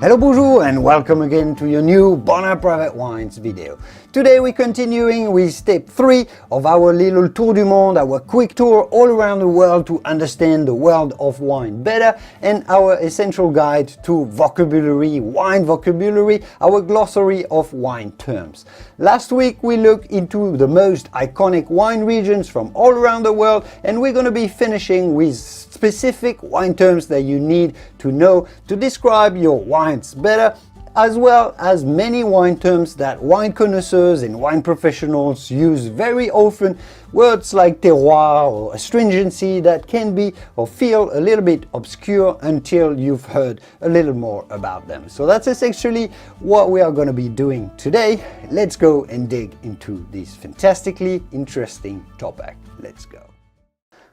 Hello, bonjour, and welcome again to your new Bonheur Private Wines video. Today we're continuing with step 3 of our little tour du monde, our quick tour all around the world to understand the world of wine better, and our essential guide to vocabulary, wine vocabulary, our glossary of wine terms. Last week we looked into the most iconic wine regions from all around the world, and we're going to be finishing with specific wine terms that you need to know to describe your wines better, as well as many wine terms that wine connoisseurs and wine professionals use very often, words like terroir or astringency that can be or feel a little bit obscure until you've heard a little more about them. So that's essentially what we are going to be doing today. Let's go and dig into this fantastically interesting topic. Let's go.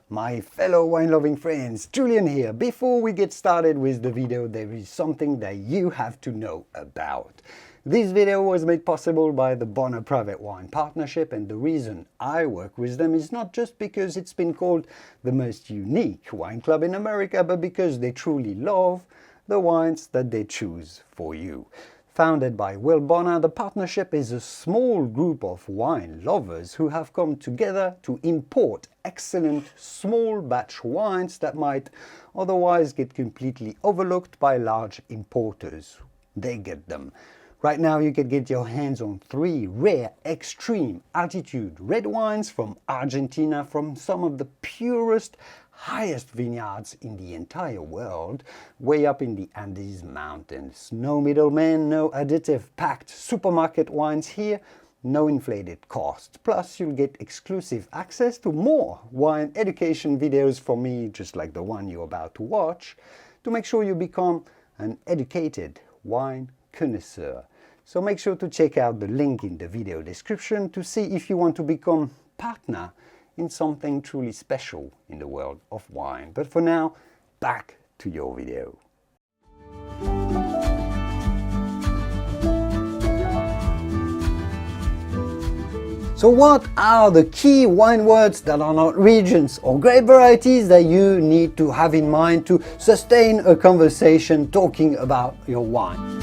My fellow wine-loving friends, Julian here. Before we get started with the video, there is something that you have to know about. This video was made possible by the Bonheur Private Wine Partnership, and the reason I work with them is not just because it's been called the most unique wine club in America, but because they truly love the wines that they choose for you. Founded by Will Bonheur, the partnership is a small group of wine lovers who have come together to import excellent small batch wines that might otherwise get completely overlooked by large importers. They get them. Right now you can get your hands on 3 rare extreme altitude red wines from Argentina, from some of the purest, highest vineyards in the entire world, way up in the Andes Mountains. No middlemen, no additive packed supermarket wines here, no inflated cost. Plus you'll get exclusive access to more wine education videos from me, just like the one you're about to watch, to make sure you become an educated wine connoisseur. So make sure to check out the link in the video description to see if you want to become partner in something truly special in the world of wine. But for now, back to your video. So what are the key wine words that are not regions or grape varieties that you need to have in mind to sustain a conversation talking about your wine?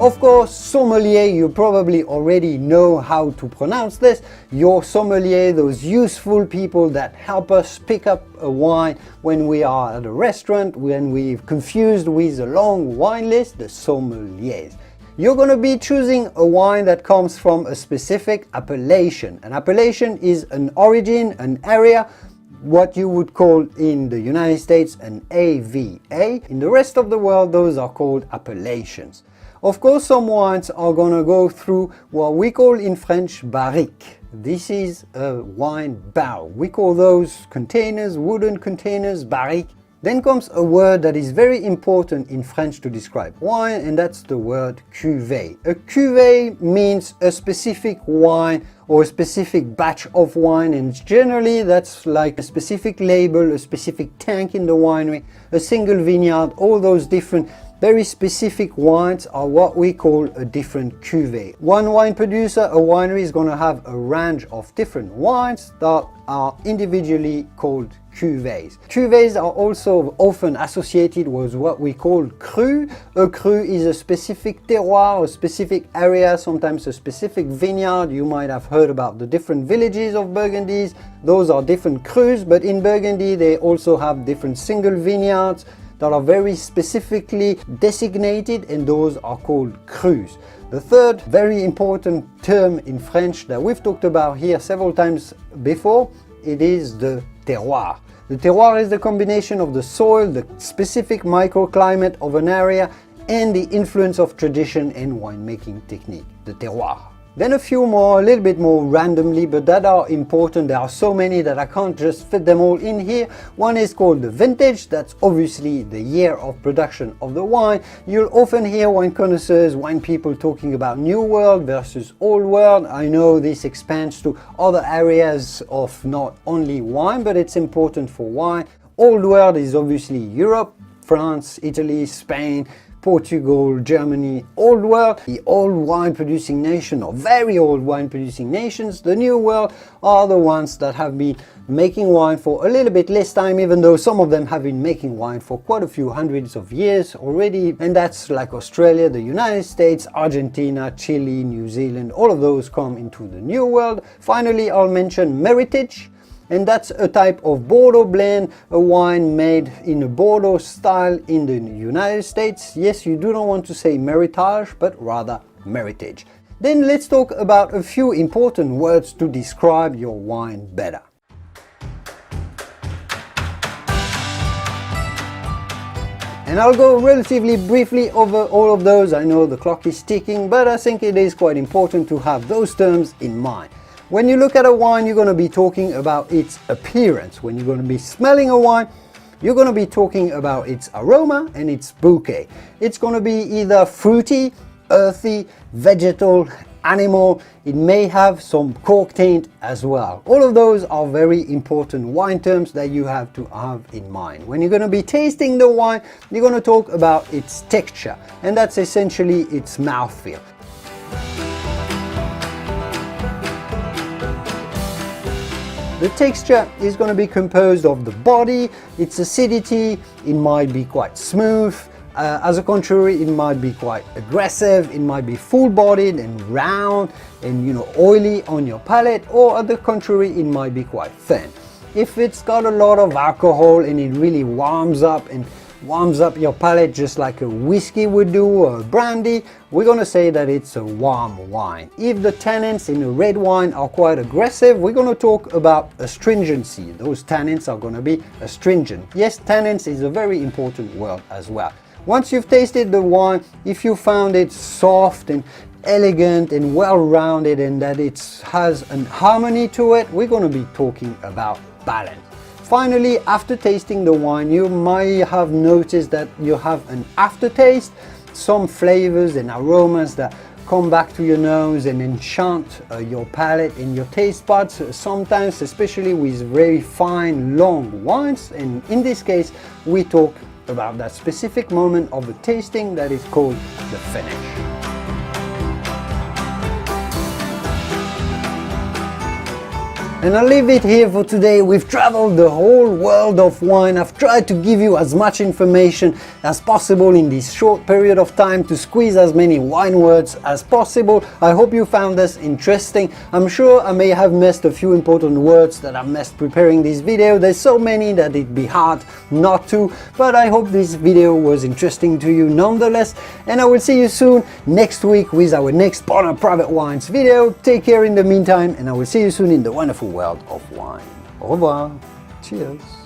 Of course, sommelier, you probably already know how to pronounce this. Your sommelier, those useful people that help us pick up a wine when we are at a restaurant, when we're confused with a long wine list, the sommeliers. You're going to be choosing a wine that comes from a specific appellation. An appellation is an origin, an area, what you would call in the United States an AVA. In the rest of the world, those are called appellations. Of course, some wines are going to go through what we call in French barrique. This is a wine barrel. We call those containers, wooden containers, barrique. Then comes a word that is very important in French to describe wine, and that's the word cuvée. A cuvée means a specific wine or a specific batch of wine, and generally that's like a specific label, a specific tank in the winery, a single vineyard. All those different very specific wines are what we call a different cuvée. One wine producer, a winery, is going to have a range of different wines that are individually called cuvées. Cuvées are also often associated with what we call cru. A cru is a specific terroir, a specific area, sometimes a specific vineyard. You might have heard about the different villages of Burgundy. Those are different crus, but in Burgundy they also have different single vineyards that are very specifically designated, and those are called crus. The third very important term in French that we've talked about here several times before, it is the terroir. The terroir is the combination of the soil, the specific microclimate of an area, and the influence of tradition and winemaking technique, the terroir. Then a few more, a little bit more randomly, but that are important. There are so many that I can't just fit them all in here. One is called the vintage. That's obviously the year of production of the wine. You'll often hear wine connoisseurs, wine people talking about New World versus Old World. I know this expands to other areas of not only wine, but it's important for wine. Old World is obviously Europe, France, Italy, Spain, Portugal, Germany, old world, the old wine producing nation or very old wine producing nations. The new world are the ones that have been making wine for a little bit less time, even though some of them have been making wine for quite a few hundreds of years already. And that's like Australia, the United States, Argentina, Chile, New Zealand, all of those come into the new world. Finally, I'll mention Meritage. And that's a type of Bordeaux blend, a wine made in a Bordeaux style in the United States. Yes, you do not want to say Meritage, but rather Meritage. Then let's talk about a few important words to describe your wine better. And I'll go relatively briefly over all of those. I know the clock is ticking, but I think it is quite important to have those terms in mind. When you look at a wine, you're going to be talking about its appearance. When you're going to be smelling a wine, you're going to be talking about its aroma and its bouquet. It's going to be either fruity, earthy, vegetal, animal. It may have some cork taint as well. All of those are very important wine terms that you have to have in mind. When you're going to be tasting the wine, you're going to talk about its texture, and that's essentially its mouthfeel. The texture is going to be composed of the body, its acidity. It might be quite smooth. As a contrary, it might be quite aggressive, it might be full-bodied and round and oily on your palate, or at the contrary, it might be quite thin. If it's got a lot of alcohol and it really warms up your palate just like a whiskey would do or a brandy, we're going to say that it's a warm wine. If the tannins in a red wine are quite aggressive, we're going to talk about astringency. Those tannins are going to be astringent. Yes, tannins is a very important word as well. Once you've tasted the wine, if you found it soft and elegant and well-rounded and that it has an harmony to it, we're going to be talking about balance. Finally, after tasting the wine, you might have noticed that you have an aftertaste, some flavors and aromas that come back to your nose and enchant your palate and your taste buds, sometimes especially with very fine, long wines. And in this case, we talk about that specific moment of the tasting that is called the finish. And I'll leave it here for today. We've traveled the whole world of wine. I've tried to give you as much information as possible in this short period of time to squeeze as many wine words as possible. I hope you found this interesting. I'm sure I may have missed a few important words that I missed preparing this video. There's so many that it'd be hard not to, but I hope this video was interesting to you nonetheless. And I will see you soon next week with our next Bonheur Private Wines video. Take care in the meantime, and I will see you soon in the wonderful world of wine. Au revoir. Cheers.